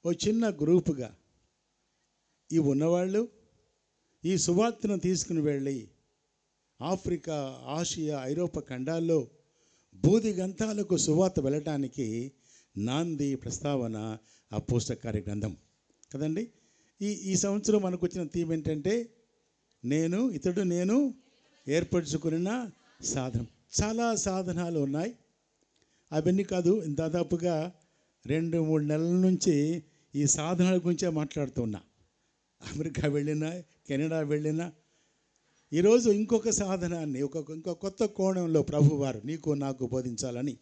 ఓ చిన్న గ్రూపుగా ఈ ఉన్నవాళ్ళు ఈ సువార్తను తీసుకుని వెళ్ళి ఆఫ్రికా, ఆసియా, ఐరోపా ఖండాల్లో బూది గంతాలకు సువార్త వెళ్ళటానికి నాంది ప్రస్తావన అపోస్తల కార్య గ్రంథం కదండి. ఈ సంవత్సరం మనకు వచ్చిన థీమ్ ఏంటంటే నేను ఏర్పరచుకున్న సాధనం. చాలా సాధనాలు ఉన్నాయి. అవన్నీ కాదు, దాదాపుగా 2-3 నెలల నుంచి ఈ సాధనాల గురించే మాట్లాడుతున్నా. అమెరికా వెళ్ళినా, కెనడా వెళ్ళినా ఈరోజు ఇంకొక సాధనాన్ని ఇంకొక కొత్త కోణంలో ప్రభువారు నీకు నాకు బోధించాలని.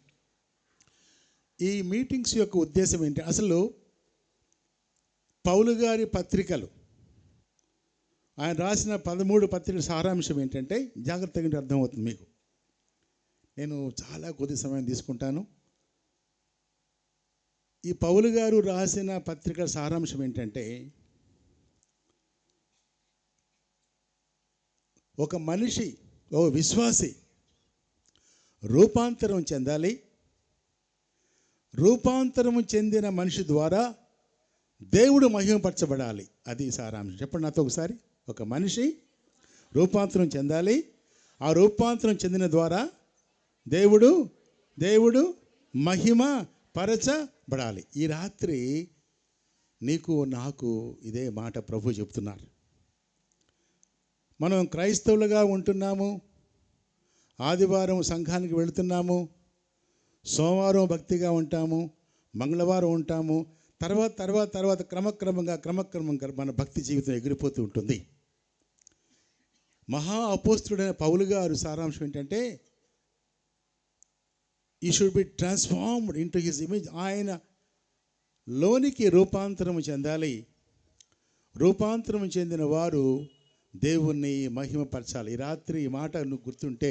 ఈ మీటింగ్స్ యొక్క ఉద్దేశం ఏంటి? అసలు పౌలు గారి పత్రికలు, ఆయన రాసిన 13 పత్రికల సారాంశం ఏంటంటే, జాగ్రత్తగా అర్థమవుతుంది మీకు. నేను చాలా కొద్ది సమయం తీసుకుంటాను. ఈ పౌలు గారు రాసిన పత్రికల సారాంశం ఏంటంటే, ఒక మనిషి, ఓ విశ్వాసి రూపాంతరం చెందాలి. రూపాంతరం చెందిన మనిషి ద్వారా దేవుడు మహిమపరచబడాలి. అది సారాంశం. చెప్పండి నాతో ఒకసారి. ఒక మనిషి రూపాంతరం చెందాలి. ఆ రూపాంతరం చెందిన ద్వారా దేవుడు మహిమ పరచబడాలి. ఈ రాత్రి నీకు నాకు ఇదే మాట ప్రభు చెప్తున్నారు. మనం క్రైస్తవులుగా ఉంటున్నాము, ఆదివారం సంఘానికి వెళుతున్నాము, సోమవారం భక్తిగా ఉంటాము, మంగళవారం ఉంటాము. తర్వాత క్రమక్రమంగా మన భక్తి జీవితం ఎగిరిపోతూ ఉంటుంది. మహా అపోస్తుడైన పౌలు గారు సారాంశం ఏంటంటే, ఈ should be transformed into his image. ఆయన లోనికి రూపాంతరం చెందాలి. రూపాంతరం చెందిన వారు దేవుణ్ణి మహిమపరచాలి. ఈ రాత్రి ఈ మాట నువ్వు గుర్తుంటే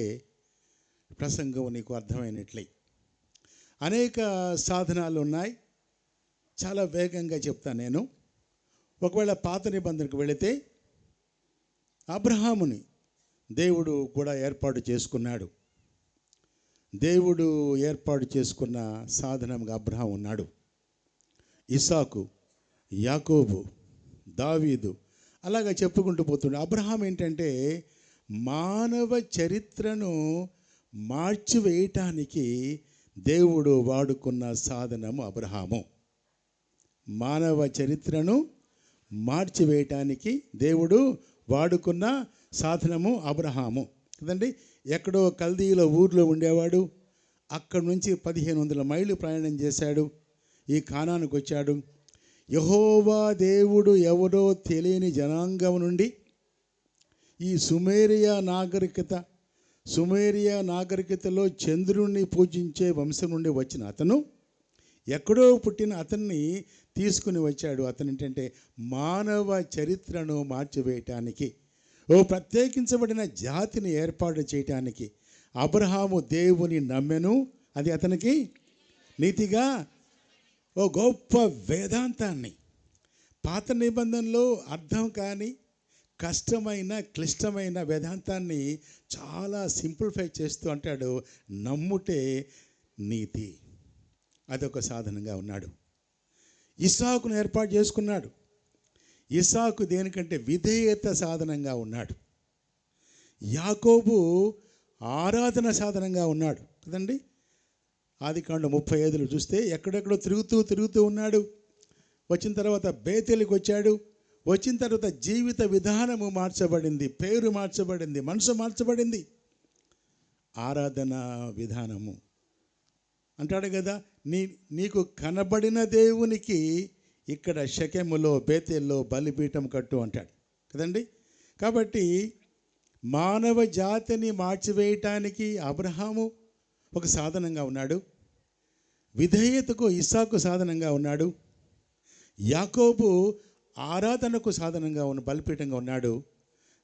ప్రసంగం నీకు అర్థమైనట్లే. అనేక సాధనాలు ఉన్నాయి, చాలా వేగంగా చెప్తాను నేను. ఒకవేళ పాత నిబంధనకు వెళితే అబ్రహాముని దేవుడు కూడా ఏర్పాటు చేసుకున్నాడు. దేవుడు ఏర్పాటు చేసుకున్న సాధనంగా అబ్రహాం ఉన్నాడు. ఇస్సాకు, యాకోబు, దావీదు, అలాగా చెప్పుకుంటూ పోతుండే. అబ్రహాం ఏంటంటే మానవ చరిత్రను మార్చివేయటానికి దేవుడు వాడుకున్న సాధనము అబ్రహాము. మానవ చరిత్రను మార్చివేయటానికి దేవుడు వాడుకున్న సాధనము అబ్రహాము కదండి. ఎక్కడో కల్దీలో ఊర్లో ఉండేవాడు. అక్కడి నుంచి 1500 మైళ్ళు ప్రయాణం చేశాడు. ఈ కానానికి వచ్చాడు. యెహోవా దేవుడు ఎవరో తెలియని జనాంగం నుండి ఈ సుమేరియా నాగరికతలో చంద్రుణ్ణి పూజించే వంశం నుండి వచ్చిన అతను, ఎక్కడో పుట్టిన అతన్ని తీసుకుని వచ్చాడు. అతను ఏంటంటే మానవ చరిత్రను మార్చివేయటానికి, ఓ ప్రత్యేకించబడిన జాతిని ఏర్పాటు చేయటానికి అబ్రహాము దేవుని నమ్మెను. అది అతనికి నీతిగా, ఓ గొప్ప వేదాంతాన్ని, పాత నిబంధనలో అర్థం కాని కష్టమైన క్లిష్టమైన వేదాంతాన్ని చాలా సింప్లిఫై చేస్తూ అంటాడు, నమ్ముటే నీతి. అదొక సాధనంగా ఉన్నాడు. ఇస్సాకును ఏర్పాటు చేసుకున్నాడు. ఇస్సాకు దేనికంటే విధేయత సాధనంగా ఉన్నాడు. యాకోబు ఆరాధన సాధనంగా ఉన్నాడు కదండి. ఆదికాండం 35 చూస్తే ఎక్కడెక్కడో తిరుగుతూ ఉన్నాడు. వచ్చిన తర్వాత బేతేలుకి వచ్చాడు. వచ్చిన తర్వాత జీవిత విధానము మార్చబడింది, పేరు మార్చబడింది, మనసు మార్చబడింది. ఆరాధన విధానము అంటాడు కదా, నీకు కనబడిన దేవునికి ఇక్కడ షెకెములో, బేతేల్లో బలిపీఠం కట్టు అంటాడు కదండి. కాబట్టి మానవ జాతిని మార్చివేయటానికి అబ్రహాము ఒక సాధనంగా ఉన్నాడు. విధేయతకు ఇస్సాకు సాధనంగా ఉన్నాడు. యాకోబు ఆరాధనకు సాధనంగా ఉన్న బలిపీఠంగా ఉన్నాడు.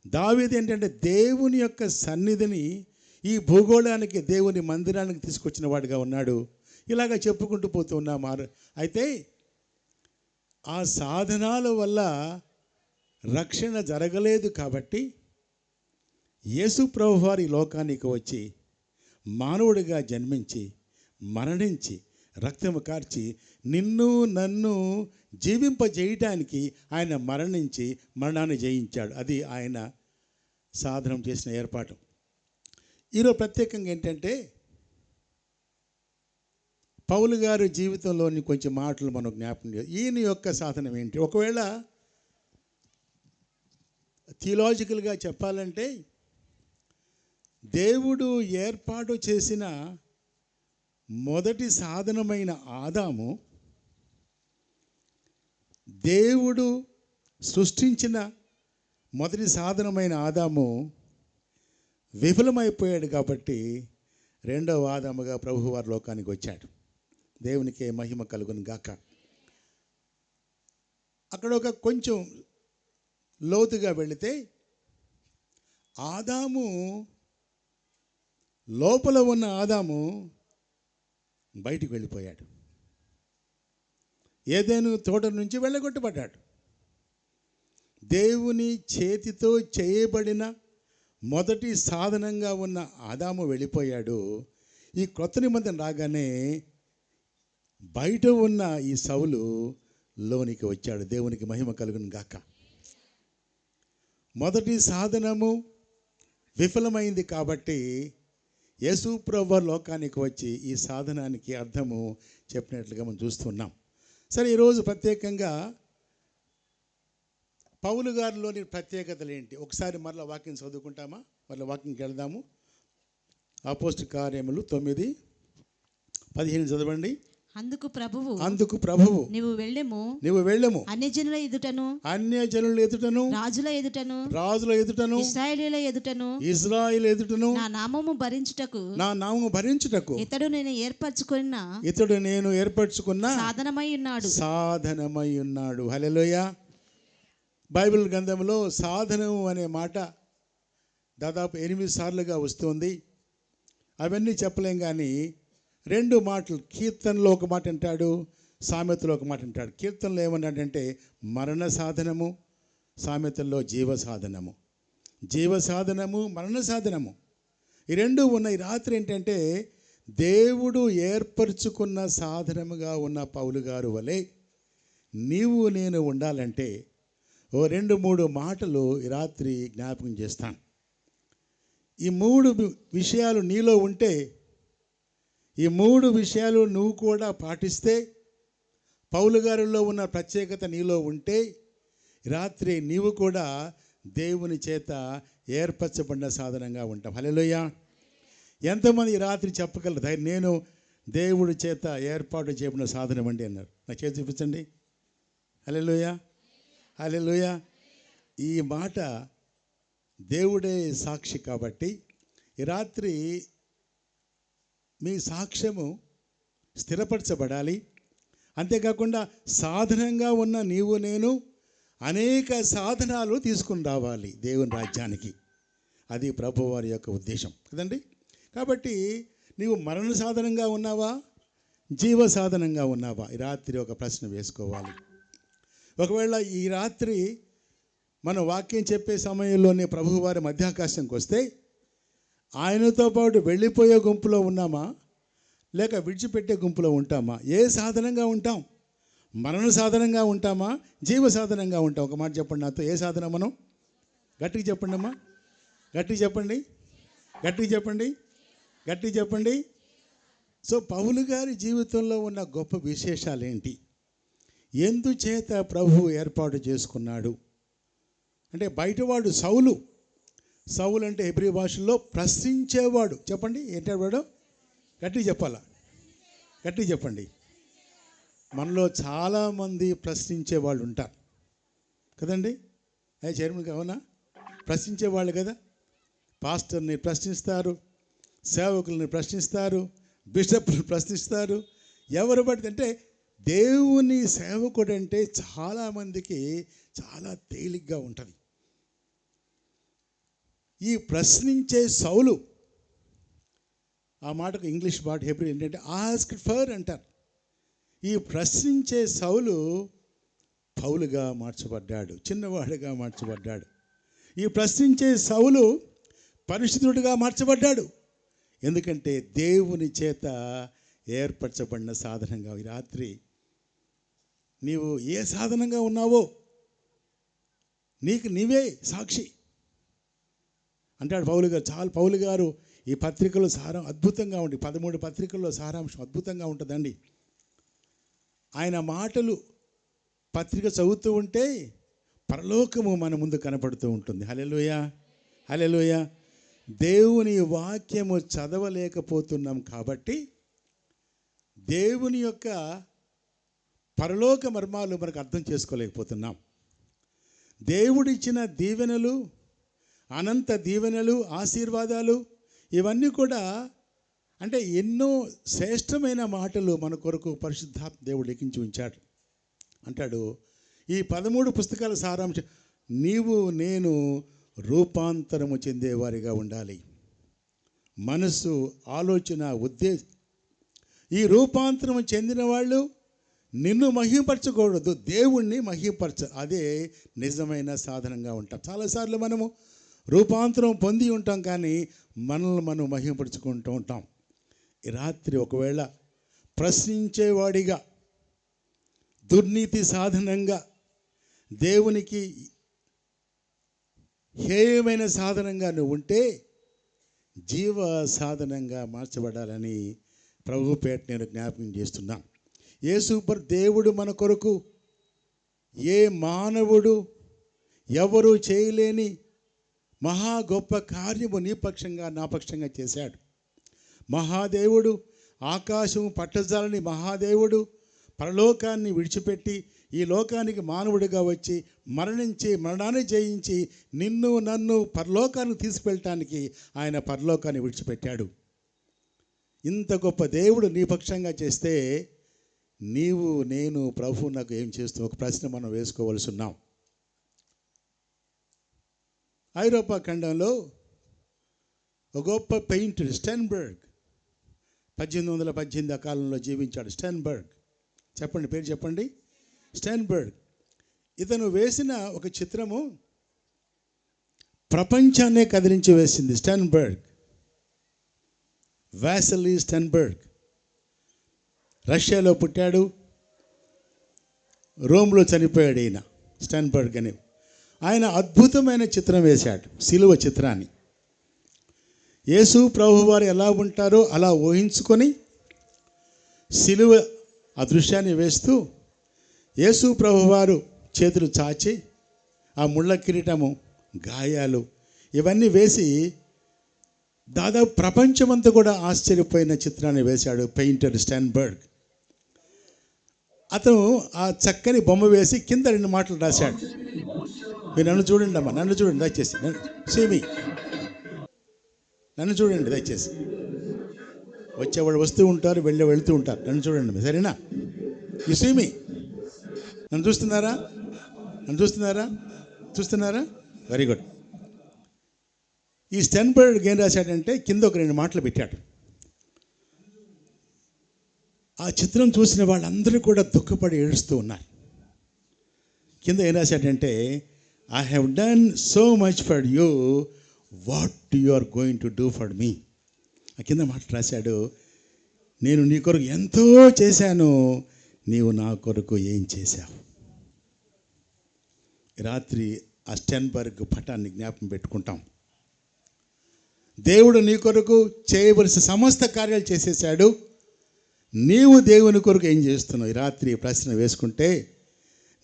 దావీదు ఏంటంటే దేవుని యొక్క సన్నిధిని ఈ భూగోళానికి, దేవుని మందిరానికి తీసుకొచ్చిన వాడిగా ఉన్నాడు. ఇలాగ చెప్పుకుంటూ పోతూ ఉన్నాం. అయితే ఆ సాధనాల వల్ల రక్షణ జరగలేదు. కాబట్టి యేసు ప్రభువారు ఈ లోకానికి వచ్చి మానవుడిగా జన్మించి, మరణించి, రక్తము కార్చి నిన్ను నన్ను జీవింపజేయటానికి ఆయన మరణించి మరణాన్ని జయించాడు. అది ఆయన సాధనం చేసిన ఏర్పాటు. ఈరోజు ప్రత్యేకంగా ఏంటంటే పౌలు గారి జీవితంలోని కొంచెం మాటలు మనం జ్ఞాపకం చేయాలి. ఈయన యొక్క సాధనం ఏంటి? ఒకవేళ థియలాజికల్గా చెప్పాలంటే దేవుడు ఏర్పాటు చేసిన మొదటి సాధనమైన ఆదాము, దేవుడు సృష్టించిన మొదటి సాధనమైన ఆదాము విఫలమైపోయాడు కాబట్టి రెండవ ఆదాముగా ప్రభువారి లోకానికి వచ్చాడు. దేవునికే మహిమ కలుగును గాక. అక్కడ ఒక కొంచెం లోతుగా వెళితే ఆదాము లోపల ఉన్న ఆదాము బయటికి వెళ్ళిపోయాడు. ఏదైనా తోట నుంచి వెళ్ళగొట్టబడ్డాడు. దేవుని చేతితో చేయబడిన మొదటి సాధనంగా ఉన్న ఆదాము వెళ్ళిపోయాడు. ఈ క్రొత్త నిబంధన రాగానే బయట ఉన్న ఈ సౌలు లోనికి వచ్చాడు. దేవునికి మహిమ కలుగును గాక. మొదటి సాధనము విఫలమైంది కాబట్టి యేసు ప్రభువు లోకానికి వచ్చి ఈ సాధనానికి అర్థము చెప్పినట్లుగా మనం చూస్తున్నాం. సరే, ఈరోజు ప్రత్యేకంగా పౌలు గారిలోని ప్రత్యేకతలు ఏంటి? ఒకసారి మరలా వాక్యం చదువుకుంటామా? మరలా వాక్యంకి వెళ్దాము. అపోస్తల కార్యములు 9:15 చదవండి. అందుకు ప్రభువు నీవు వెళ్ళెము అన్యజనుల ఎదుటను రాజుల ఎదుటను ఇశ్రాయేలు ఎదుటను నా నామము భరించుటకు ఇతడు నేను ఏర్పరచుకున్న సాధనమై ఉన్నాడు. హల్లెలూయా. బైబిల్ గ్రంథంలో సాధనము అనే మాట దాదాపు 8 సార్లుగా వస్తుంది. అవన్నీ చెప్పలేం, కానీ 2 మాటలు, కీర్తనలో ఒక మాట అంటాడు, సామెతలో ఒక మాట అంటాడు. కీర్తనలో ఏమన్నాడంటే మరణ సాధనము, సామెతల్లో జీవ సాధనము. జీవ సాధనము, మరణ సాధనము, ఈ 2 ఉన్నాయి. రాత్రి ఏంటంటే దేవుడు ఏర్పరచుకున్న సాధనముగా ఉన్న పౌలు గారు వలె నీవు నేను ఉండాలంటే ఓ 2-3 మాటలు ఈ రాత్రి జ్ఞాపకం చేస్తాను. ఈ 3 విషయాలు నీలో ఉంటే, ఈ 3 విషయాలు నువ్వు కూడా పాటిస్తే, పౌలు గారిలో ఉన్న ప్రత్యేకత నీలో ఉంటే, రాత్రి నీవు కూడా దేవుని చేత ఏర్పరచబడిన సాధనంగా ఉంటాం. హల్లెలూయా. ఎంతమంది రాత్రి చెప్పగలరు, నేను దేవుడి చేత ఏర్పాటు చేయబడిన సాధనం అండి అన్నారు? నా చేతి చూపించండి. హల్లెలూయా, హల్లెలూయా. ఈ మాట దేవుడే సాక్షి కాబట్టి ఈ రాత్రి మీ సాక్ష్యము స్థిరపరచబడాలి. అంతేకాకుండా సాధనంగా ఉన్న నీవు నేను అనేక సాధనాలు తీసుకుని రావాలి దేవుని రాజ్యానికి. అది ప్రభువారి యొక్క ఉద్దేశం కదండి. కాబట్టి నీవు మరణ సాధనంగా ఉన్నావా, జీవ సాధనంగా ఉన్నావా? ఈ రాత్రి ఒక ప్రశ్న వేసుకోవాలి. ఒకవేళ ఈ రాత్రి మన వాక్యం చెప్పే సమయంలోనే ప్రభువారి మధ్యాకాశంకి వస్తే ఆయనతో పాటు వెళ్ళిపోయే గుంపులో ఉన్నామా, లేక విడిచిపెట్టే గుంపులో ఉంటామా? ఏ సాధనంగా ఉంటాం? మరణ సాధనంగా ఉంటామా, జీవ సాధనంగా ఉంటాం? ఒక మాట చెప్పండి నాతో. ఏ సాధనం మనం? గట్టిగా చెప్పండి అమ్మా, గట్టిగా చెప్పండి, గట్టిగా చెప్పండి, గట్టిగా చెప్పండి. సో పౌలు గారి జీవితంలో ఉన్న గొప్ప విశేషాలు ఏంటి? ఎందుచేత ప్రభు ఏర్పాటు చేసుకున్నాడు అంటే, బయటవాడు సౌలు అంటే హెబ్రీ భాషలో ప్రశ్నించేవాడు. చెప్పండి, ఏంటాడు? గట్టిగా చెప్పాలా, గట్టిగా చెప్పండి. మనలో చాలామంది ప్రశ్నించే వాళ్ళు ఉంటారు కదండి. అదే చైర్మన్ అవునా? ప్రశ్నించేవాళ్ళు కదా. పాస్టర్ని ప్రశ్నిస్తారు, సేవకుల్ని ప్రశ్నిస్తారు, బిషప్ని ప్రశ్నిస్తారు, ఎవరు పడితే. అంటే దేవుని సేవకుడు అంటే చాలామందికి చాలా తేలిగ్గా ఉంటుంది. ఈ ప్రశ్నించే సౌలు, ఆ మాటకు ఇంగ్లీష్ మాట హెబ్రీ ఏంటంటే ఆస్క్డ్ ఫర్ అంటారు. ఈ ప్రశ్నించే సౌలు పౌలుగా మార్చబడ్డాడు, చిన్నవాడుగా మార్చబడ్డాడు. ఈ ప్రశ్నించే సౌలు పరిశుద్ధుడిగా మార్చబడ్డాడు. ఎందుకంటే దేవుని చేత ఏర్పరచబడిన సాధనంగా ఈ రాత్రి నీవు ఏ సాధనంగా ఉన్నావో నీకు నీవే సాక్షి అంటాడు పౌలు గారు ఈ పత్రికలో సారం అద్భుతంగా ఉంది. 13 పత్రికల్లో సారాంశం అద్భుతంగా ఉంటుందండి. ఆయన మాటలు పత్రిక చదువుతూ ఉంటే పరలోకము మన ముందు కనపడుతూ ఉంటుంది. హల్లెలూయా, హల్లెలూయా. దేవుని వాక్యము చదవలేకపోతున్నాం కాబట్టి దేవుని యొక్క పరలోక మర్మాలు మనకు అర్థం చేసుకోలేకపోతున్నాం. దేవుడిచ్చిన దీవెనలు, అనంత దీవెనలు, ఆశీర్వాదాలు ఇవన్నీ కూడా అంటే ఎన్నో శ్రేష్టమైన మాటలు మన కొరకు పరిశుద్ధాత్మ దేవుడు లిఖించి ఉంచాడు. అంటాడు ఈ 13 పుస్తకాల సారాంశం, నీవు నేను రూపాంతరము చెందేవారిగా ఉండాలి. మనసు, ఆలోచన, ఉద్దేశం. ఈ రూపాంతరము చెందిన వాళ్ళు నిన్ను మహిమపరచకూడదు, దేవుణ్ణి మహిమపరచ. అదే నిజమైన సాధనంగా ఉంటాం. చాలాసార్లు మనము రూపాంతరం పొంది ఉంటాం కానీ మనల్ని మనం మహిమపరుచుకుంటూ ఉంటాం. ఈ రాత్రి ఒకవేళ ప్రశ్నించేవాడిగా, దుర్నీతి సాధనంగా, దేవునికి హేయమైన సాధనంగా నువ్వు ఉంటే జీవ సాధనంగా మార్చబడాలని ప్రభు పేట నేను జ్ఞాపకం చేస్తున్నా. యేసూపర్ దేవుడు మన కొరకు ఏ మానవుడు ఎవరు చేయలేని మహా గొప్ప కార్యము నీ పక్షంగా నా పక్షంగా చేశాడు. మహాదేవుడు ఆకాశం పట్టజాలని మహాదేవుడు పరలోకాన్ని విడిచిపెట్టి ఈ లోకానికి మానవుడిగా వచ్చి మరణించి మరణాన్ని జయించి నిన్ను నన్ను పరలోకానికి తీసుకువెళ్ళటానికి ఆయన పరలోకాన్ని విడిచిపెట్టాడు. ఇంత గొప్ప దేవుడు నీ పక్షంగా చేస్తే నీవు నేను ప్రభు నాకు ఏం చేస్తూ ఒక ప్రశ్న మనం వేసుకోవలసి ఉన్నాం. ఐరోపా ఖండంలో ఒక గొప్ప పెయింటర్ స్టెన్బర్గ్ 1818 కాలంలో జీవించాడు. స్టెన్బర్గ్, చెప్పండి, పేరు చెప్పండి. స్టెన్బర్గ్. ఇతను వేసిన ఒక చిత్రము ప్రపంచాన్నే కదిలించి వేసింది. స్టెన్బర్గ్, వాసిలీ స్టెన్బర్గ్. రష్యాలో పుట్టాడు, రోమ్లో చనిపోయాడు ఈయన స్టెన్బర్గ్ అని. ఆయన అద్భుతమైన చిత్రం వేశాడు, సిలువ చిత్రాన్ని. యేసు ప్రభువారు ఎలా ఉంటారో అలా ఊహించుకొని సిలువ ఆ దృశ్యాన్ని వేస్తూ యేసు ప్రభువారు చేతులు చాచి ఆ ముళ్ళ కిరీటము, గాయాలు ఇవన్నీ వేసి దాదాపు ప్రపంచమంతా కూడా ఆశ్చర్యపోయిన చిత్రాన్ని వేశాడు పెయింటర్ స్టెన్బర్గ్. అతను ఆ చక్కని బొమ్మ వేసి కింద 2 మాటలు రాశాడు. మీరు నన్ను చూడండి అమ్మా, నన్ను చూడండి దయచేసి, సేమి నన్ను చూడండి దయచేసి. వచ్చేవాళ్ళు వస్తూ ఉంటారు, వెళ్తూ ఉంటారు. నన్ను చూడండి, సరేనా? You see me. నన్ను చూస్తున్నారా? నన్ను చూస్తున్నారా? Very good. ఈ స్టెన్బర్గ్ ఏం రాశాడంటే కింద ఒక 2 మాటలు పెట్టాడు. ఆ చిత్రం చూసిన వాళ్ళందరూ కూడా దుఃఖపడి ఏడుస్తూ ఉన్నారు. కింద ఏం రాశాడంటే, I have done so much for you, what you are going to do for me. ఆ కింద మాట రాశాడు, నేను నీ కొరకు ఎంతో చేశాను, నీవు నా కొరకు ఏం చేశావు. రాత్రి ఆ స్టెన్బర్గ్ పటాన్ని జ్ఞాపకం పెట్టుకుంటాం. దేవుడు నీ కొరకు చేయవలసిన సమస్త కార్యాలు చేసేసాడు, నీవు దేవుని కొరకు ఏం చేస్తున్నావు? ఈ రాత్రి ప్రశ్న వేసుకుంటే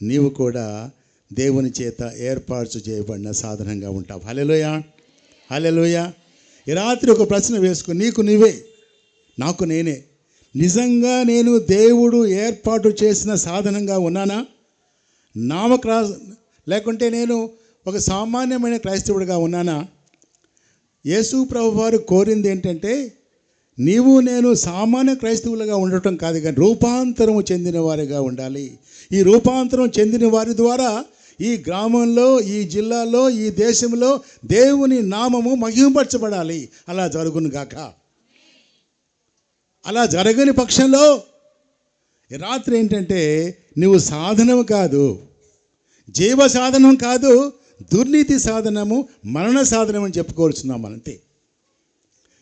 నీవు కూడా దేవుని చేత ఏర్పాటు చేయబడిన సాధనంగా ఉంటావు. హల్లెలూయా, హల్లెలూయా. ఈ రాత్రి ఒక ప్రశ్న వేసుకుని నీకు నీవే, నాకు నేనే, నిజంగా నేను దేవుడు ఏర్పాటు చేసిన సాధనంగా ఉన్నానా? లేకుంటే నేను ఒక సామాన్యమైన క్రైస్తవుడిగా ఉన్నానా? యేసు ప్రభువారు కోరింది ఏంటంటే నీవు నేను సామాన్య క్రైస్తవులుగా ఉండటం కాదు కానీ రూపాంతరము చెందిన వారిగా ఉండాలి. ఈ రూపాంతరం చెందిన వారి ద్వారా ఈ గ్రామంలో, ఈ జిల్లాలో, ఈ దేశంలో దేవుని నామము మహిమపరచబడాలి. అలా జరుగును గాక. అలా జరగని పక్షంలో రాత్రి ఏంటంటే నువ్వు సాధనం కాదు, జీవ సాధనం కాదు, దుర్నీతి సాధనము, మరణ సాధనం అని చెప్పుకోవాల్సిందాం. అంతే.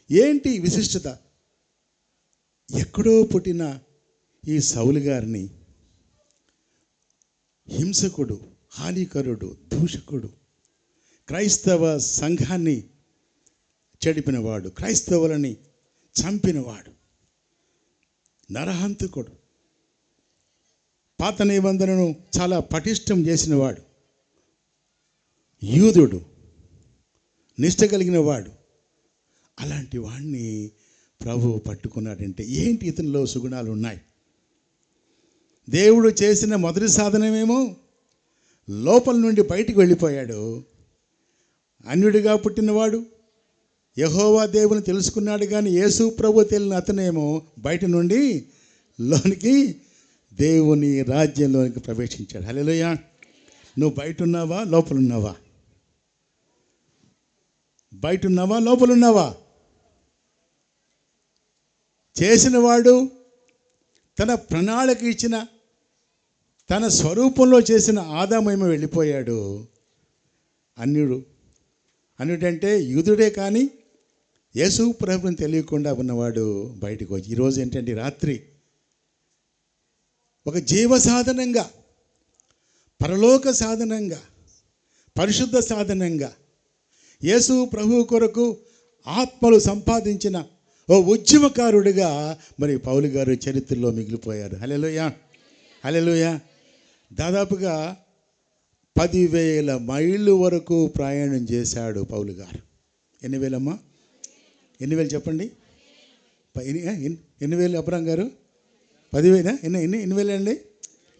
ఏంటి విశిష్టత? ఎక్కడో పుట్టిన ఈ సౌలు గారిని హింసకుడు, హానికరుడు, దూషకుడు, క్రైస్తవ సంఘాన్ని చెడిపినవాడు, క్రైస్తవులని చంపినవాడు, నరహంతకుడు, పాత నిబంధనను చాలా పటిష్టం చేసినవాడు, యూదుడు, నిష్ట కలిగిన వాడు, అలాంటి వాడిని ప్రభువు పట్టుకున్నాడంటే ఏంటి ఇతనిలో సుగుణాలు ఉన్నాయి? దేవుడు చేసిన మొదటి సాధనమేమో లోపల నుండి బయటికి వెళ్ళిపోయాడు. అన్యుడిగా పుట్టినవాడు యెహోవా దేవుని తెలుసుకున్నాడు, కానీ యేసు ప్రభు తెలియని అతనేమో బయట నుండి లోనికి దేవుని రాజ్యంలోనికి ప్రవేశించాడు. హల్లెలూయా. నువ్వు బయట ఉన్నావా, లోపల ఉన్నావా? బయట ఉన్నావా, లోపల ఉన్నావా? చేసినవాడు తన ప్రణాళిక ఇచ్చిన తన స్వరూపంలో చేసిన ఆదామేమో వెళ్ళిపోయాడు. అన్యుడంటే యూదుడే, కానీ యేసు ప్రభువుని తెలియకుండా ఉన్నవాడు బయటకు వచ్చి ఈరోజు ఏంటంటే రాత్రి ఒక జీవ సాధనంగా, పరలోక సాధనంగా, పరిశుద్ధ సాధనంగా యేసు ప్రభువు కొరకు ఆత్మలు సంపాదించిన ఓ ఉద్యమకారుడిగా మరి పౌలు గారు చరిత్రలో మిగిలిపోయారు. హల్లెలూయా, హల్లెలూయా. దాదాపుగా 10,000 మైళ్ళు వరకు ప్రయాణం చేశాడు పౌలు గారు. ఎన్ని వేలమ్మా? ఎన్ని వేలు చెప్పండి? ఎన్ని వేలు అబ్రాం గారు? 10,000? ఎన్ని వేలు అండి?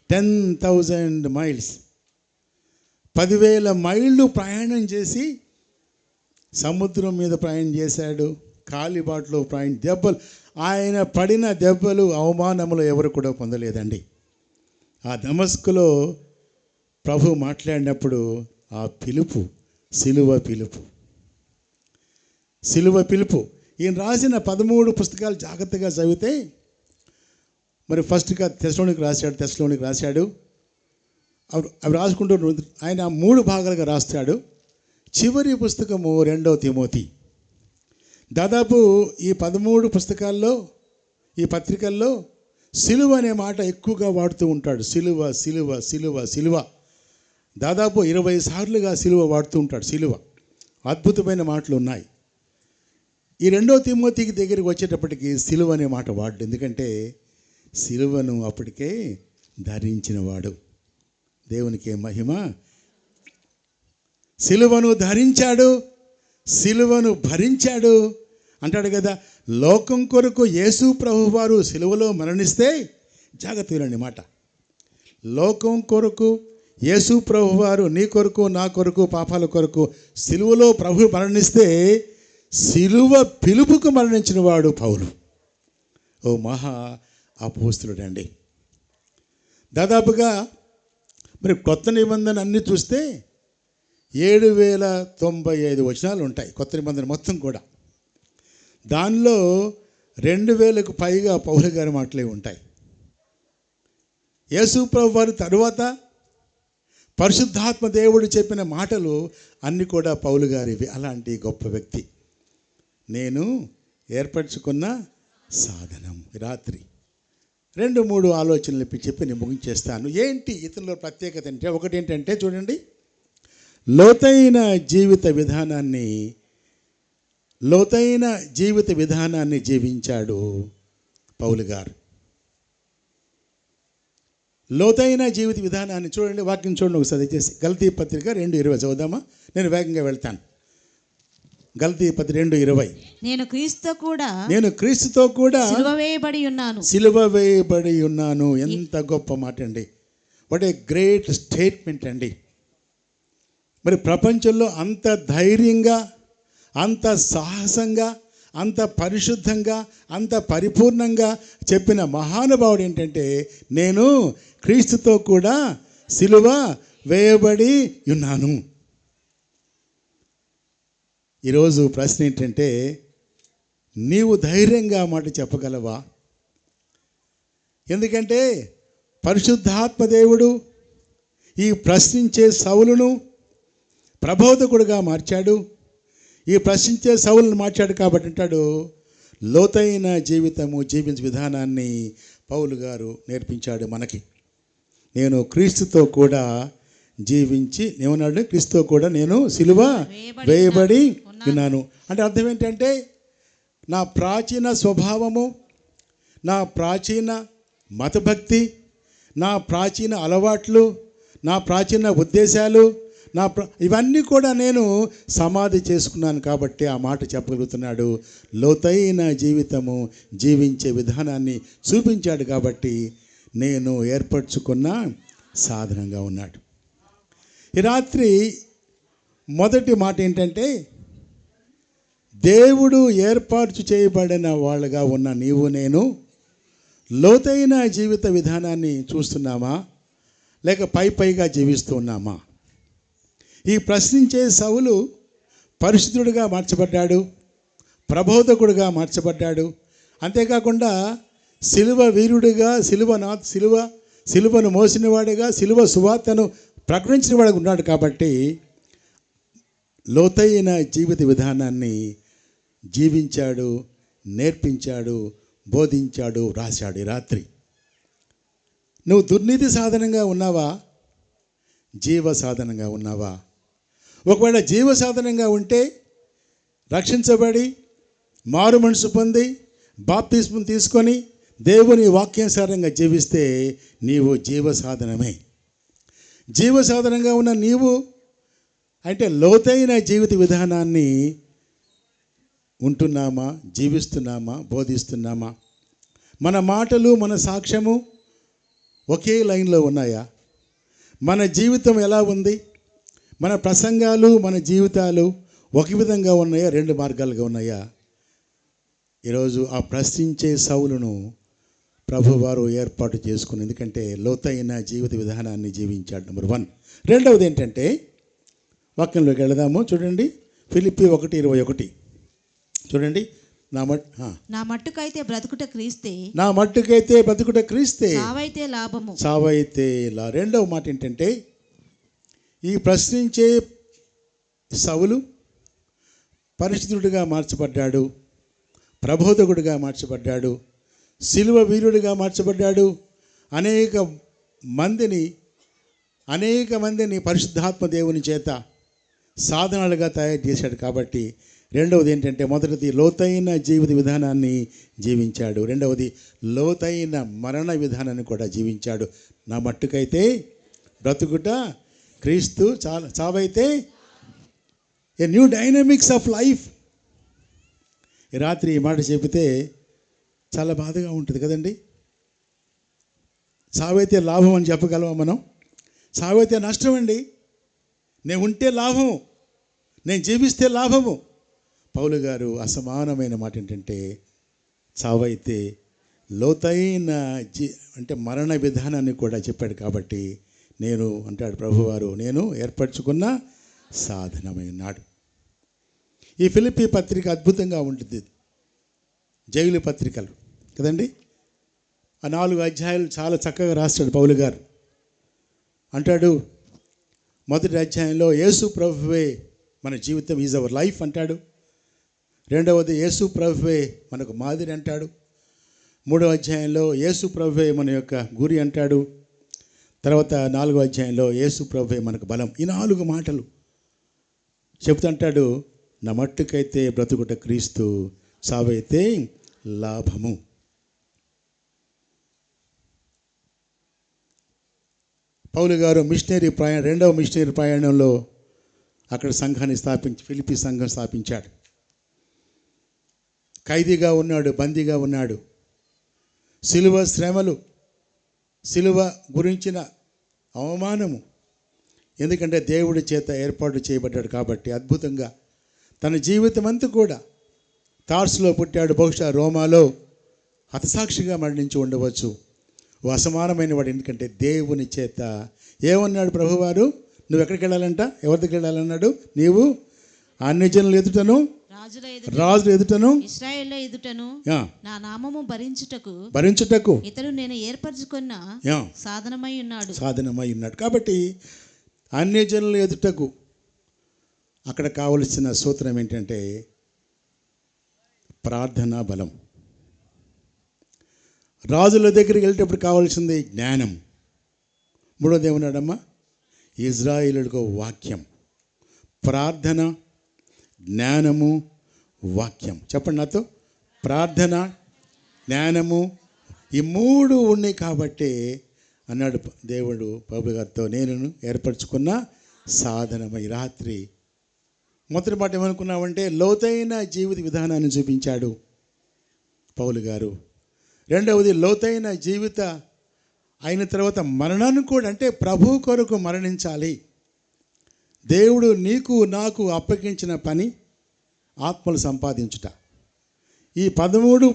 10,000 మైల్స్. 10,000 మైళ్ళు ప్రయాణం చేసి సముద్రం మీద ప్రయాణం చేశాడు. కాలిబాటలో ప్రయాణం, దెబ్బలు, ఆయన పడిన దెబ్బలు, అవమానములు ఎవరు కూడా పొందలేదండి. ఆ దమస్కులో ప్రభు మాట్లాడినప్పుడు ఆ పిలుపు సిలువ పిలుపు, సిలువ పిలుపు. ఈయన రాసిన 13 పుస్తకాలు జాగ్రత్తగా చదివితే మరి ఫస్ట్గా తెస్సలోనికి రాశాడు. అవి రాసుకుంటూ ఆయన 3 భాగాలుగా రాస్తాడు. చివరి పుస్తకము 2వ తిమోతి. దాదాపు ఈ 13 పుస్తకాల్లో, ఈ పత్రికల్లో సిలువ అనే మాట ఎక్కువగా వాడుతూ ఉంటాడు. సిలువ, సిలువ, సిలువ, సిలువ. దాదాపు 20 సార్లుగా సిలువ వాడుతూ ఉంటాడు. సిలువ అద్భుతమైన మాటలు ఉన్నాయి. ఈ 2వ తిమోతికి దగ్గరికి వచ్చేటప్పటికి సిలువ అనే మాట వాడు, ఎందుకంటే సిలువను అప్పటికే ధరించినవాడు. దేవునికి మహిమ. సిలువను ధరించాడు, సిలువను భరించాడు అంటాడు కదా. లోకం కొరకు యేసు ప్రభు వారు సిలువలో మరణిస్తే, జాగ్రత్త వినండి మాట, లోకం కొరకు యేసు ప్రభు వారు నీ కొరకు, నా కొరకు, పాపాల కొరకు సిలువలో ప్రభు మరణిస్తే, సిలువ పిలుపుకు మరణించిన వాడు పౌలు. ఓ మహా అపోస్తులుడండి. దాదాపుగా మరి కొత్త నిబంధన అన్నీ చూస్తే 7,095 వచనాలు ఉంటాయి కొత్త నిబంధన మొత్తం కూడా. దానిలో 2,000కు పైగా పౌలు గారి మాటలే ఉంటాయి. యేసు ప్రభు వారి తరువాత పరిశుద్ధాత్మ దేవుడు చెప్పిన మాటలు అన్నీ కూడా పౌలు గారివి. అలాంటి గొప్ప వ్యక్తి. నేను ఏర్పరచుకున్న సాధనం. రాత్రి 2-3 ఆలోచనలు చెప్పి నేను ముగించేస్తాను. ఏంటి ఇతరుల ప్రత్యేకత అంటే, ఒకటి ఏంటంటే చూడండి, లోతైన జీవిత విధానాన్ని జీవించాడు పౌలు గారు. లోతైన జీవిత విధానాన్ని చూడండి. వాక్యం చూడండి ఒకసారి చేసి. గలతీ పత్రిక 2:20 చదువుదామా? నేను వేగంగా వెళ్తాను. గలతీ పత్రిక 2:20. నేను క్రీస్తుతో కూడా సిలువ వేయబడి ఉన్నాను. ఎంత గొప్ప మాట అండి. వాట్ ఏ గ్రేట్ స్టేట్మెంట్ అండి. మరి ప్రపంచంలో అంత ధైర్యంగా, అంత సాహసంగా, అంత పరిశుద్ధంగా, అంత పరిపూర్ణంగా చెప్పిన మహానుభావుడు ఏంటంటే, నేను క్రీస్తుతో కూడా సిలువ వేయబడి ఉన్నాను. ఈరోజు ప్రశ్న ఏంటంటే, నీవు ధైర్యంగా మాట చెప్పగలవా? ఎందుకంటే పరిశుద్ధాత్మ దేవుడు ఈ ప్రశ్నించే సౌలును ప్రబోధకుడుగా మార్చాడు. ఈ ప్రశ్నించే సౌలును మార్చాడు కాబట్టి అంటాడు, లోతైన జీవితము జీవించే విధానాన్ని పౌలు గారు నేర్పించాడు మనకి. నేను క్రీస్తుతో కూడా జీవించి ఏమన్నాడు, క్రీస్తుతో కూడా నేను సిలువ వేయబడి ఉన్నాను. అంటే అర్థం ఏంటంటే నా ప్రాచీన స్వభావము, నా ప్రాచీన మతభక్తి, నా ప్రాచీన అలవాట్లు, నా ప్రాచీన ఉద్దేశాలు, ఇవన్నీ కూడా నేను సమాధి చేసుకున్నాను. కాబట్టి ఆ మాట చెప్పగలుగుతున్నాడు. లోతైన జీవితము జీవించే విధానాన్ని చూపించాడు కాబట్టి నేను ఏర్పరచుకున్న సాధనంగా ఉన్నాడు. ఈ రాత్రి మొదటి మాట ఏంటంటే, దేవుడు ఏర్పాటు చేయబడిన వాళ్ళగా ఉన్న నీవు నేను లోతైన జీవిత విధానాన్ని చూస్తున్నామా, లేక పైగా జీవిస్తూ ఉన్నామా? ఈ ప్రశ్నించే సౌలు పరిశుద్ధుడిగా మార్చబడ్డాడు, ప్రబోధకుడుగా మార్చబడ్డాడు. అంతేకాకుండా సిలువ వీరుడిగా, సిలువను మోసినవాడిగా, సిలువ సువార్తను ప్రకటించిన వాడిగా ఉన్నాడు. కాబట్టి లోతైన జీవిత విధానాన్ని జీవించాడు, నేర్పించాడు, బోధించాడు, రాశాడు. ఈ రాత్రి నువ్వు దుర్నీతి సాధనంగా ఉన్నావా, జీవ సాధనంగా ఉన్నావా? ఒకవేళ జీవ సాధనంగా ఉంటే రక్షించబడి మారు మనసు పొంది బాప్తిస్మం తీసుకొని దేవుని వాక్యానుసారంగా జీవిస్తే నీవు జీవ సాధనమే. జీవ సాధనంగా ఉన్న నీవు అంటే లోతైన జీవిత విధానాన్ని ఉంటున్నామా, జీవిస్తున్నామా, బోధిస్తున్నామా? మన మాటలు, మన సాక్ష్యము ఒకే లైన్లో ఉన్నాయా? మన జీవితం ఎలా ఉంది? మన ప్రసంగాలు, మన జీవితాలు ఒక విధంగా ఉన్నాయా, రెండు మార్గాలుగా ఉన్నాయా? ఈరోజు ఆ ప్రశ్నించే సౌలును ప్రభువారు ఏర్పాటు చేసుకుని, ఎందుకంటే లోతైన జీవిత విధానాన్ని జీవించాడు. నెంబర్ 1. రెండవది ఏంటంటే, వాక్యంలోకి వెళదాము. చూడండి, ఫిలిప్పీ 1:21 చూడండి. నా మట్టుకైతే బ్రతుకుట క్రీస్తే, నా మట్టుకైతే బ్రతుకుట క్రీస్తే, చావైతే లాభము, చావైతే రెండవ మాట ఏంటంటే, ఈ ప్రశ్నించే సౌలు పరిశుద్ధుడిగా మార్చబడ్డాడు, ప్రబోధకుడిగా మార్చబడ్డాడు, సిలువ వీరుడిగా మార్చబడ్డాడు. అనేక మందిని పరిశుద్ధాత్మ దేవుని చేత సాధనాలుగా తయారు చేశాడు. కాబట్టి రెండవది ఏంటంటే, మొదటిది లోతైన జీవిత విధానాన్ని జీవించాడు, రెండవది లోతైన మరణ విధానాన్ని కూడా జీవించాడు. నా మట్టుకైతే బ్రతుకుట క్రీస్తు, చావైతే a new dynamics of life. ఈ రాత్రి ఈ మాట చెబితే చాలా బాధగా ఉంటుంది కదండి. చావైతే లాభం అని చెప్పగలమా మనం? చావైతే నష్టం అండి. నేను ఉంటే లాభము, నేను జీవిస్తే లాభము. పౌలు గారు అసమానమైన మాట ఏంటంటే, చావైతే లోతైన అంటే మరణ విధానాన్ని కూడా చెప్పాడు. కాబట్టి నేను అంటాడు ప్రభువారు, నేను ఏర్పరచుకున్న సాధనమై ఉన్నాడు. ఈ ఫిలిప్పీ పత్రిక అద్భుతంగా ఉంటుంది, జైలు పత్రికలు కదండి. ఆ 4 అధ్యాయాలు చాలా చక్కగా రాస్తాడు పౌలు గారు. అంటాడు, మొదటి అధ్యాయంలో యేసు ప్రభువే మన జీవితం, ఈజ్ అవర్ లైఫ్ అంటాడు. రెండవది యేసు ప్రభువే మనకు మాదిరి అంటాడు. 3వ అధ్యాయంలో యేసు ప్రభువే మన యొక్క గురి అంటాడు. తర్వాత 4వ అధ్యాయంలో యేసు ప్రభువే మనకు బలం. ఈ 4 మాటలు చెబుతుంటాడు. నా మట్టుకైతే బ్రతుకుట క్రీస్తు, చావైతే లాభము. పౌలు గారు రెండవ మిషనరీ ప్రయాణంలో అక్కడ సంఘాన్ని ఫిలిప్పీ సంఘం స్థాపించాడు. ఖైదీగా ఉన్నాడు, బందీగా ఉన్నాడు. సిలువ శ్రమలు, సిలువ గురించిన అవమానము, ఎందుకంటే దేవుడి చేత ఏర్పాటు చేయబడ్డాడు కాబట్టి అద్భుతంగా తన జీవితం అంతా కూడా తార్సులో పుట్టాడు, బహుశా రోమాలో హతసాక్షిగా మరణించి ఉండవచ్చు. అసమానమైన వాడు, ఎందుకంటే దేవుని చేత ఏమన్నాడు ప్రభువారు, నువ్వు ఎక్కడికి వెళ్ళాలంట, ఎవరి దగ్గరికి వెళ్ళాలన్నాడు, నీవు అన్ని జనుల ఎదుటను, రాజుల ఎదుటను, ఇశ్రాయేలు ఎదుటను నా నామము భరించుటకు ఇతడు నేను ఏర్పరచుకున్న సాధనమై ఉన్నాడు. కాబట్టి అన్ని జనుల ఎదుటకు అక్కడ కావలసిన సూత్రం ఏంటంటే, ప్రార్థనా బలం. రాజుల దగ్గరికి వెళ్ళేటప్పుడు కావాల్సింది జ్ఞానం. మూడోది ఏమన్నాడమ్మా? ఇజ్రాయేలుడికి వాక్యం. ప్రార్థన, జ్ఞానము, వాక్యం. చెప్పండి నాతో. ప్రార్థన, జ్ఞానము, ఈ మూడు ఉన్నాయి కాబట్టి అన్నాడు దేవుడు ప్రభు గారితో, నేను ఏర్పరచుకున్న సాధనమై. రాత్రి మొదటి మాట ఏమనుకున్నామంటే లోతైన జీవిత విధానాన్ని చూపించాడు పౌలు గారు. రెండవది లోతైన జీవిత అయిన తర్వాత మరణాన్ని కూడా, అంటే ప్రభు కొరకు మరణించాలి. దేవుడు నీకు నాకు అప్పగించిన పని ఆత్మలు సంపాదించుట. ఈ 13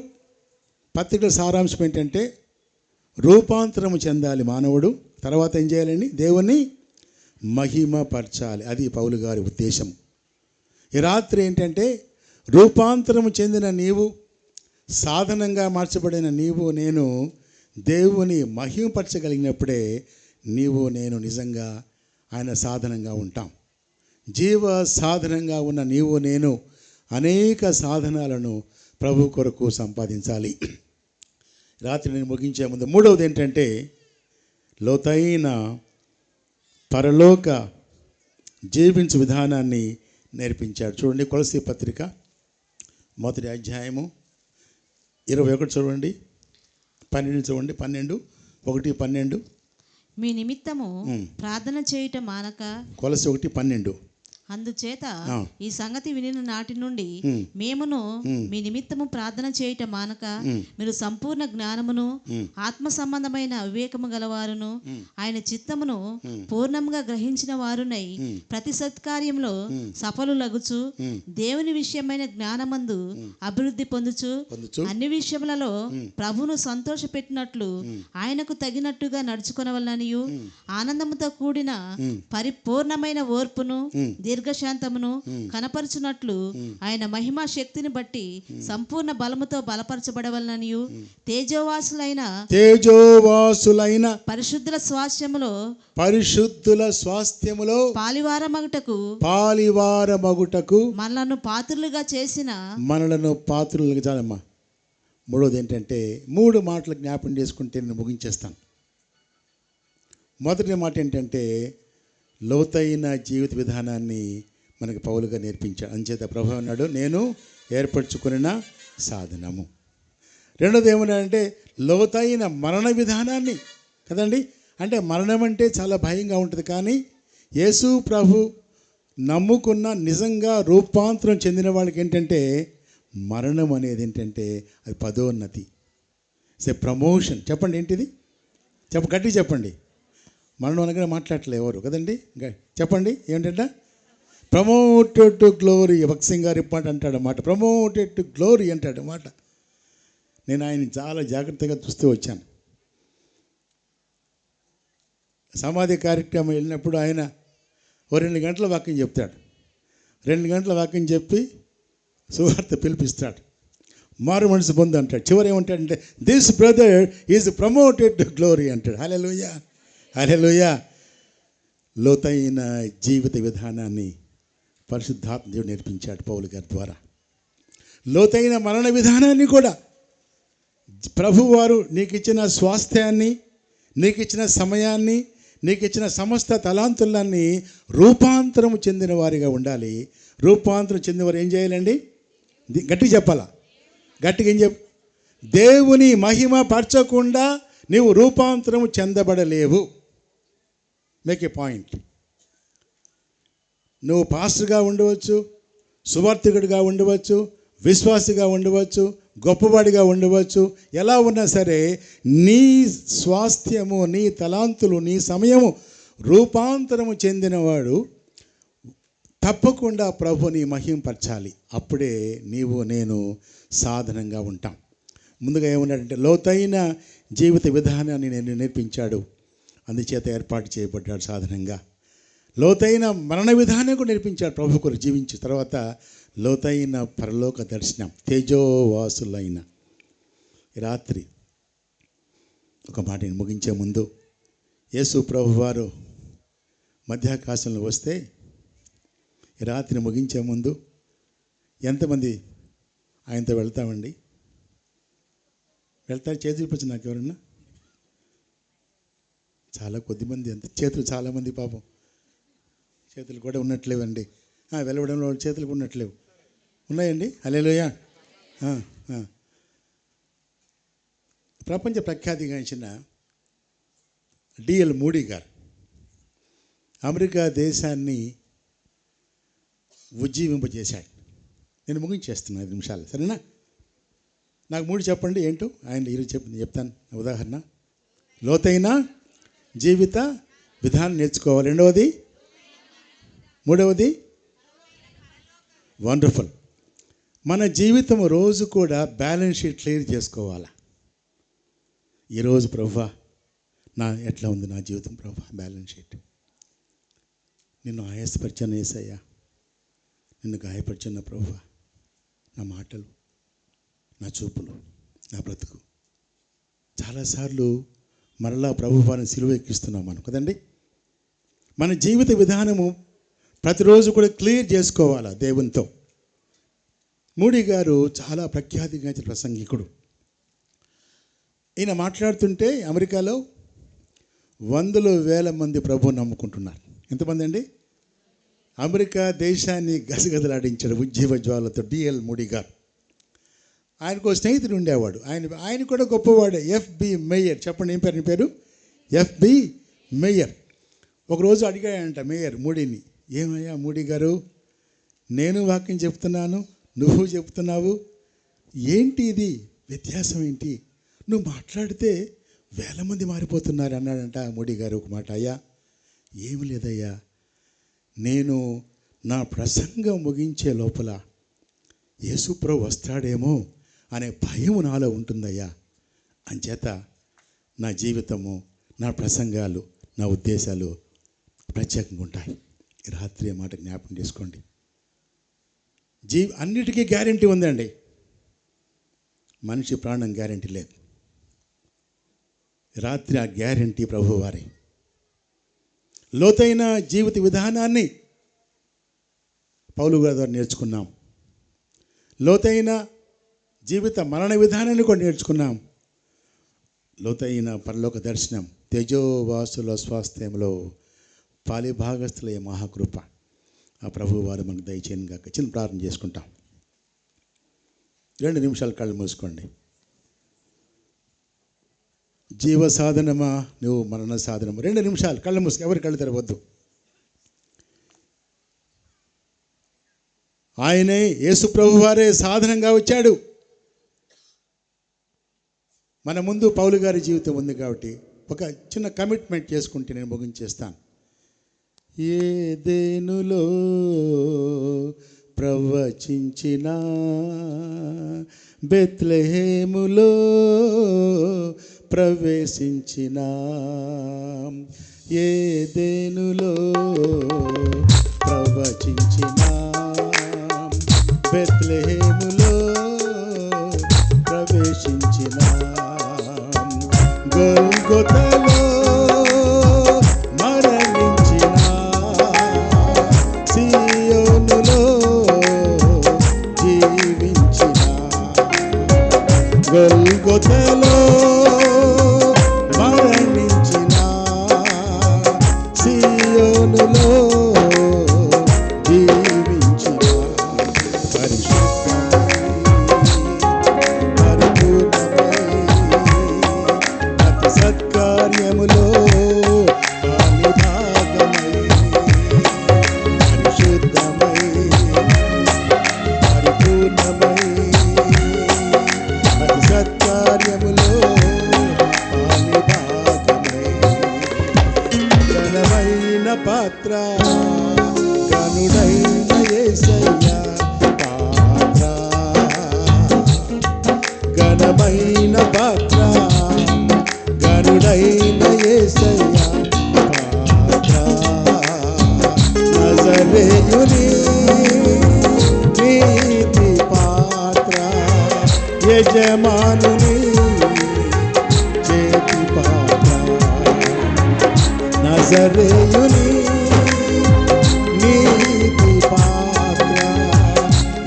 పత్రికల సారాంశం ఏంటంటే రూపాంతరము చెందాలి మానవుడు. తర్వాత ఏం చేయాలండి? దేవుని మహిమపరచాలి. అది పౌలు గారి ఉద్దేశం. ఈ రాత్రి ఏంటంటే రూపాంతరము చెందిన నీవు, సాధనంగా మార్చబడిన నీవు నేను దేవుని మహిమపరచగలిగినప్పుడే నీవు నేను నిజంగా ఆయన సాధనంగా ఉంటాం. జీవ సాధనంగా ఉన్న నీవు నేను అనేక సాధనాలను ప్రభు కొరకు సంపాదించాలి. రాత్రి నేను ముగించే ముందు మూడవది ఏంటంటే లోతైన పరలోక జీవించు విధానాన్ని నేర్పించాడు. చూడండి, కొలసీ పత్రిక 1వ అధ్యాయము 21 చూడండి, 12 చూడండి, 12, 1, 12. మీ నిమిత్తము ప్రార్థన చేయుట మానక. కొలసీ 1:12. అందుచేత ఈ సంగతి వినిన నాటి నుండి మేమును మీ నిమిత్తము ప్రార్థన చేయుట మానక మీరు సంపూర్ణ జ్ఞానమును ఆత్మ సంబంధమైన వివేకము గలవారును ఆయన చిత్తమును పూర్ణంగా గ్రహించిన వారునై ప్రతి సత్కార్యంలో సఫలులగుచు దేవుని విషయమైన జ్ఞానమందు అభివృద్ధి పొందుచు అన్ని విషయములలో ప్రభువును సంతోషపెట్టినట్లు ఆయనకు తగినట్టుగా నడుచుకొనవలననియు ఆనందముతో కూడిన పరిపూర్ణమైన ఓర్పును దీర్ఘశాంతమును కనపరచునట్లు ఆయన మహిమా శక్తిని బట్టి సంపూర్ణ బలముతో బలపరచబడవలననియు తేజోవాసులైన పరిశుద్ధుల స్వాస్థ్యములో పాలివారమగుటకు మనలను పాత్రులుగా చాలమ్మా. మూడోది ఏంటంటే 3 మాటలు జ్ఞాపం చేసుకుంటే నేను ముగించేస్తాను. మొదటి మాట ఏంటంటే లోతైన జీవిత విధానాన్ని మనకి పౌలుగా నేర్పించాడు. అంచేత ప్రభు అన్నాడు, నేను ఏర్పరచుకున్న సాధనము. రెండోది ఏమన్నాడంటే లోతైన మరణ విధానాన్ని. కదండి, అంటే మరణం అంటే చాలా భయంగా ఉంటుంది, కానీ యేసు ప్రభు నమ్ముకున్న నిజంగా రూపాంతరం చెందిన వాళ్ళకి ఏంటంటే మరణం అనేది ఏంటంటే అది పదోన్నతి, ప్రమోషన్. చెప్పండి ఏంటిది? గట్టిగా చెప్పండి. మరణం అనగానే మాట్లాడలే ఎవరు కదండి. చెప్పండి ఏంటంటే ప్రమోటెడ్ టు గ్లోరీ. భక్సింగ్ గారు ఇప్పటి అంటాడు అన్నమాట, ప్రమోటెడ్ టు గ్లోరీ అంటాడు అన్నమాట. నేను ఆయన చాలా జాగ్రత్తగా చూస్తూ వచ్చాను. సమాధి కార్యక్రమం వెళ్ళినప్పుడు ఆయన 2 గంటల వాక్యం చెప్తాడు. 2 గంటల వాక్యం చెప్పి సువార్త పిలిపిస్తాడు, మారు మనసు పొందు అంటాడు. చివరి ఏమంటాడంటే this brother is promoted to glory అంటాడు. హల్లెలూయా, హల్లెలూయా. లోతైన జీవిత విధానాన్ని పరిశుద్ధాత్మ దేవుడు నేర్పించాడు పౌలు గారి ద్వారా. లోతైన మరణ విధానాన్ని కూడా ప్రభువారు నీకు ఇచ్చిన స్వాస్థ్యాన్ని, నీకు ఇచ్చిన సమయాన్ని, నీకు ఇచ్చిన సమస్త తలాంతులన్నీ రూపాంతరం చెందిన వారిగా ఉండాలి. రూపాంతరం చెందిన వారు ఏం చేయాలండి? గట్టిగా చెప్పాలా? గట్టిగా ఏం దేవుని మహిమ పరచకుండా నీవు రూపాంతరం చెందబడలేవు. Make a point. నువ్వు పాస్టర్గా ఉండవచ్చు, సువార్థికుడిగా ఉండవచ్చు, విశ్వాసిగా ఉండవచ్చు, గొప్పవాడిగా ఉండవచ్చు. ఎలా ఉన్నా సరే నీ స్వాస్థ్యము, నీ తలాంతులు, నీ సమయము రూపాంతరము చెందినవాడు తప్పకుండా ప్రభుని మహింపరచాలి. అప్పుడే నీవు నేను సాధనంగా ఉంటాం. ముందుగా ఏమన్నాడంటే లోతైన జీవిత విధానాన్ని నేను నేర్పించాడు, అందుచేత ఏర్పాటు చేయబడ్డాడు సాధనంగా. లోతైన మరణ విధానం కూడా నేర్పించాడు ప్రభు కొరకు జీవించి. తర్వాత లోతైన పరలోక దర్శనం, తేజోవాసులైన. రాత్రి ఒక మాట ముగించే ముందు, యేసు ప్రభు వారు మధ్యాకాశంలో వస్తే రాత్రి ముగించే ముందు ఎంతమంది ఆయనతో వెళ్తామండి. వెళ్తారు, చేతులు చూపించు నాకు ఎవరన్నా. చాలా కొద్దిమంది, అంత చేతులు చాలామంది పాపం చేతులు కూడా ఉన్నట్లేవండి. వెలవడంలో చేతులు ఉన్నట్లేవు, ఉన్నాయండి. హల్లెలూయా. ప్రపంచ ప్రఖ్యాతిగాంచిన డిఎల్ మూడీ గారు అమెరికా దేశాన్ని ఉజ్జీవింపజేశాడు. నేను ముగించేస్తున్నాను 5 నిమిషాలు, సరేనా? నాకు 3 చెప్పండి ఏంటో. ఆయన ఈరోజు చెప్తాను ఉదాహరణ. లోతైన జీవిత విధానం నేర్చుకోవాలి. 2వది, 3వది వండర్ఫుల్. మన జీవితం రోజు కూడా బ్యాలెన్స్ షీట్ క్లియర్ చేసుకోవాలా. ఈరోజు ప్రభువా ఎట్లా ఉంది నా జీవితం ప్రభువా, బ్యాలెన్స్ షీట్. నిన్ను ఆయాసపరిచాను యేసయ్యా, నిన్ను గాయపరిచిన ప్రభువా, నా మాటలు, నా చూపులు, నా బ్రతుకు. చాలాసార్లు మరలా ప్రభువాన్ని సిలువ ఎక్కిస్తున్నాం మనం కదండి. మన జీవిత విధానము ప్రతిరోజు కూడా క్లియర్ చేసుకోవాలా దేవునితో. మూడీ గారు చాలా ప్రఖ్యాతిగాంచిన ప్రసంగికుడు. ఈయన మాట్లాడుతుంటే అమెరికాలో 100,000 మంది ప్రభువుని నమ్ముకుంటున్నారు. ఎంతమంది అండి? అమెరికా దేశాన్ని గజగజలాడించాడు ఉజ్జీవ జ్వాలతో డిఎల్ మూడీ గారు. ఆయనకు స్నేహితుడు ఉండేవాడు, ఆయన కూడా గొప్పవాడే, ఎఫ్బి మేయర్. చెప్పండి ఏం పేరు? నీ పేరు? FB mayor. ఒకరోజు అడిగాడంట మేయర్ మూడీని, ఏమయ్యా మూడీ గారు, నేను వాక్యం చెప్తున్నాను, నువ్వు చెప్తున్నావు, ఏంటి ఇది వ్యత్యాసం ఏంటి? నువ్వు మాట్లాడితే 1,000 మంది మారిపోతున్నారు అన్నాడంట మూడీ గారు. ఒక మాట, అయ్యా ఏమి లేదయ్యా, నేను నా ప్రసంగం ముగించే లోపల యేసుప్రభు వస్తాడేమో అనే భయం నాలో ఉంటుందయ్యా. అంచేత నా జీవితము, నా ప్రసంగాలు, నా ఉద్దేశాలు ప్రత్యేకంగా ఉంటాయి. రాత్రి మాట జ్ఞాపకం చేసుకోండి. అన్నిటికీ గ్యారంటీ ఉందండి, మనిషి ప్రాణం గ్యారంటీ లేదు. రాత్రి ఆ గ్యారంటీ ప్రభువారి. లోతైన జీవిత విధానాన్ని పౌలు గారి ద్వారా నేర్చుకున్నాం. లోతైన జీవిత మరణ విధానాన్ని కూడా నేర్చుకున్నాం. లోతైన పరలోక దర్శనం, తేజోవాసుల స్వాస్థ్యంలో పాలిభాగస్థుల మహాకృప ఆ ప్రభు వారు మనకు దయచేయను గాక. చిన్న ప్రార్థన చేసుకుంటాం. 2 నిమిషాలు కళ్ళు మూసుకోండి. జీవ సాధనమా, నువ్వు మరణ సాధనమా? 2 నిమిషాలు కళ్ళు మూసుకు, ఎవరి కళ్ళు తెరవద్దు. ఆయనే యేసు ప్రభు వారే సాధనంగా వచ్చాడు. మన ముందు పౌలు గారి జీవితం ఉంది కాబట్టి ఒక చిన్న కమిట్మెంట్ చేసుకుంటే నేను ముగించేస్తాను. ఏదెనులో ప్రవచించిన, బెత్లెహేములో ప్రవేశించిన, ఏదెనులో ప్రవచించిన, బెత్లెహేములో ప్రవేశించిన, గొల్గొతలో మరణించిన, సియోనులో జీవించిన, గొల్గొతలో మరణించిన, సియోనులో జీవించిన, సత్కార్యములో పాలిభాగమై, పరిశుద్ధమై, పరిపూర్ణమై, అతి సత్కార్యములో పాలిభాగమై, ఘనమైన పాత్ర, గనుడైన యేసయ్య పాత్ర, ఘనమైన పాత్ర, గనుడైన యేసయ్య పాత్ర, నజరేయుని నీతి పాత్ర, యజమానుని చేతి పాత్ర, నజరేయుని నీతి పాత్ర,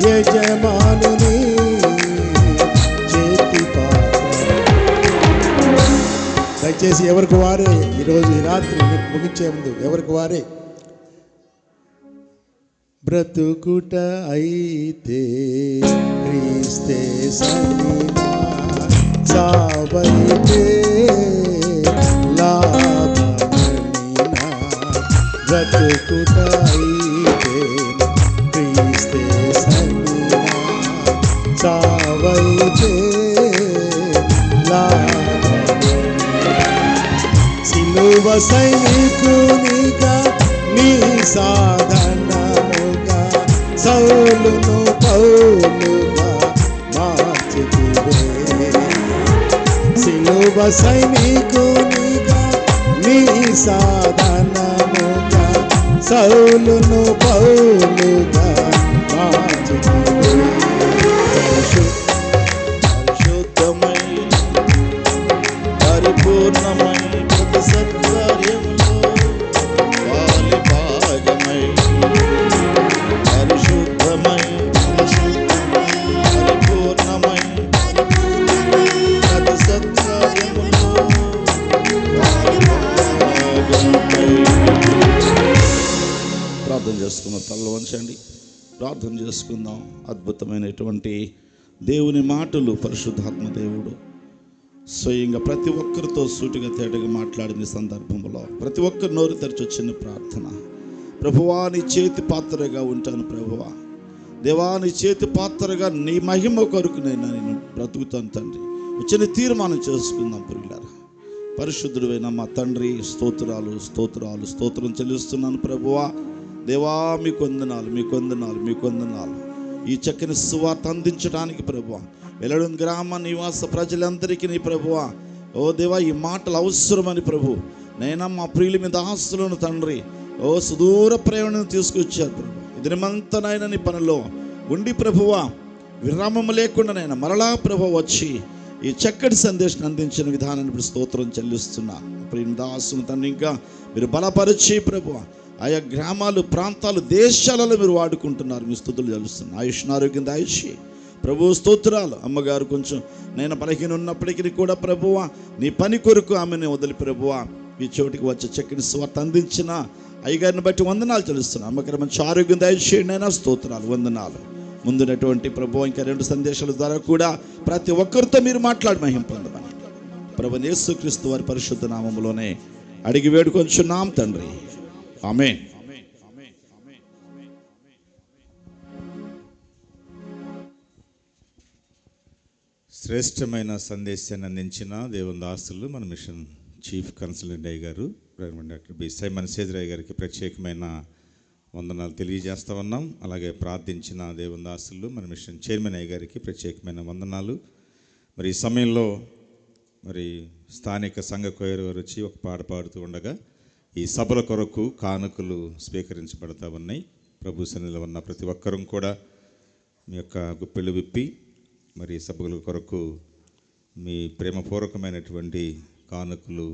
యజమానుని దయచేసి ఎవరికి వారే ఈరోజు ఈ రాత్రి ముగించే ముందు ఎవరికి వారే బ్రతుకుట అయితే క్రీస్తే సన్నిధా, సావైతే లాభమనినా. బ్రతుకుట అయితే క్రీస్తే సన్నిధా, సావైతే లాభమనినా. సిలువ సైనికునిగా నీ సాధనముగా సౌలును పౌలుగా మార్చితివే. సిలువ సైనికునిగా నీ సాధనముగా సౌలును పౌలుగా మార్చితివే. పరిశుద్ధమై పరిపూర్ణమై ప్రతి సత్కార్యములో వాలి భాగమై. పరిశుద్ధమై పరిపూర్ణమై ప్రతి సత్కార్యములో వాలి భాగమై. ప్రార్థన చేసుకుందాం. తలలో వంచండి, ప్రార్థన చేసుకుందాం. అద్భుతమైనటువంటి దేవుని మాటలు పరిశుద్ధాత్మ దేవుడు స్వయంగా ప్రతి ఒక్కరితో సూటిగా తేటగా మాట్లాడిన సందర్భంలో ప్రతి ఒక్కరు నోరు తెరిచి వచ్చిన ప్రార్థన, ప్రభువా నీ చేతి పాత్రగా ఉంటాను. ప్రభువా దేవా నీ చేతి పాత్రగా నీ మహిమ కొరకు నేను బ్రతుకుతాను తండ్రి. వచ్చిన తీర్మానం చేసుకుందాం ప్రియులారా. పరిశుద్ధుడైన మా తండ్రి, స్తోత్రాలు స్తోత్రాలు స్తోత్రం చెల్లిస్తున్నాను ప్రభువా. దేవా మీకు వందనాలు, మీకు వందనాలు, మీకు వందనాలు. ఈ చక్కని సువార్త అందించడానికి ప్రభువా, వెల్లడం గ్రామ నివాస ప్రజలందరికీ నీ ప్రభువా, ఓ దేవా ఈ మాటలు అవసరమని ప్రభు నైనా మా ప్రియుల మీద ఆస్తులను తండ్రి ఓ సుదూర ప్రయాణం తీసుకొచ్చారు ప్రభు. ఇదిమంతనైనా నీ పనిలో ఉండి ప్రభువా విరామం లేకుండా నైనా మరలా ప్రభు వచ్చి ఈ చక్కటి సందేశం అందించిన విధానాన్ని ఇప్పుడు స్తోత్రం చెల్లిస్తున్నా. ప్రియుని దాసును తండ్రి ఇంకా మీరు బలపరిచి ప్రభువా ఆయా గ్రామాలు, ప్రాంతాలు, దేశాలలో మీరు వాడుకుంటున్నారు. మీ స్తుతులు చెల్లిస్తున్నా. ఆయుష్నారోగ్యం దాయిచ్చి ప్రభు స్తోత్రాలు. అమ్మగారు కొంచెం నేను బలహీన ఉన్నప్పటికీ కూడా ప్రభువా నీ పని కొరకు ఆమెను వదిలి ప్రభువా ఈ చోటికి వచ్చే చక్కని స్వార్థ అందించిన అయ్యగారిని బట్టి వందనాలు చెల్లిస్తున్నా. అమ్మగారు మంచి ఆరోగ్యం దయచేయండి అయినా స్తోత్రాలు, వందనాలు. ముందున్నటువంటి ప్రభు ఇంకా 2 సందేశాల ద్వారా కూడా ప్రతి ఒక్కరితో మీరు మాట్లాడి మహిమ పొందమని ప్రభు యేసుక్రీస్తు వారి పరిశుద్ధ నామములోనే అడిగి వేడుకొంచున్నాం తండ్రి. ఆమేన్. శ్రేష్టమైన సందేశాన్ని అందించిన దేవుని దాసులు మన మిషన్ చీఫ్ కన్సల్టెంట్ అయ్య గారు డాక్టర్ బి సైమన్ సేద్రాయ్ గారికి ప్రత్యేకమైన వందనాలు తెలియజేస్తూ ఉన్నాం. అలాగే ప్రార్థించిన దేవుని దాసులు మన మిషన్ చైర్మన్ అయ్య గారికి ప్రత్యేకమైన వందనాలు. మరి ఈ సమయంలో మరి స్థానిక సంఘ కోయరు వారు వచ్చి ఒక పాట పాడుతూ ఉండగా ఈ సభల కొరకు కానుకలు స్వీకరించబడతా ఉన్నాయి. ప్రభు సన్నిధిలో ఉన్న ప్రతి ఒక్కరూ కూడా మీ యొక్క గుప్పెళ్ళు విప్పి మరి సభల కొరకు మీ ప్రేమపూర్వకమైనటువంటి కానుకలు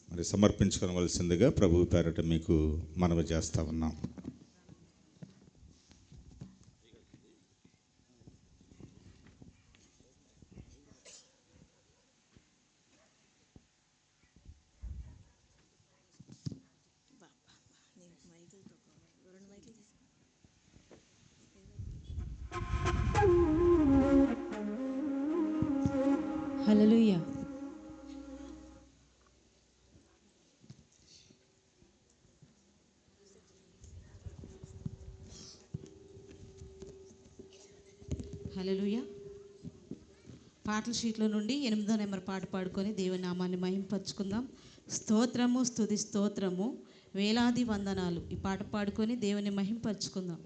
మరి సమర్పించుకోవలసిందిగా ప్రభు పేరట మీకు మనవి చేస్తూ ఉన్నాం. హల్లెలూయా. హల్లెలూయా. పాటల షీట్లో నుండి 8వ నెంబర్ పాట పాడుకొని దేవుని నామాన్ని మహింపరచుకుందాం. స్తోత్రము స్తుతి స్తోత్రము వేలాది వందనాలు. ఈ పాట పాడుకొని దేవుని మహింపరచుకుందాం.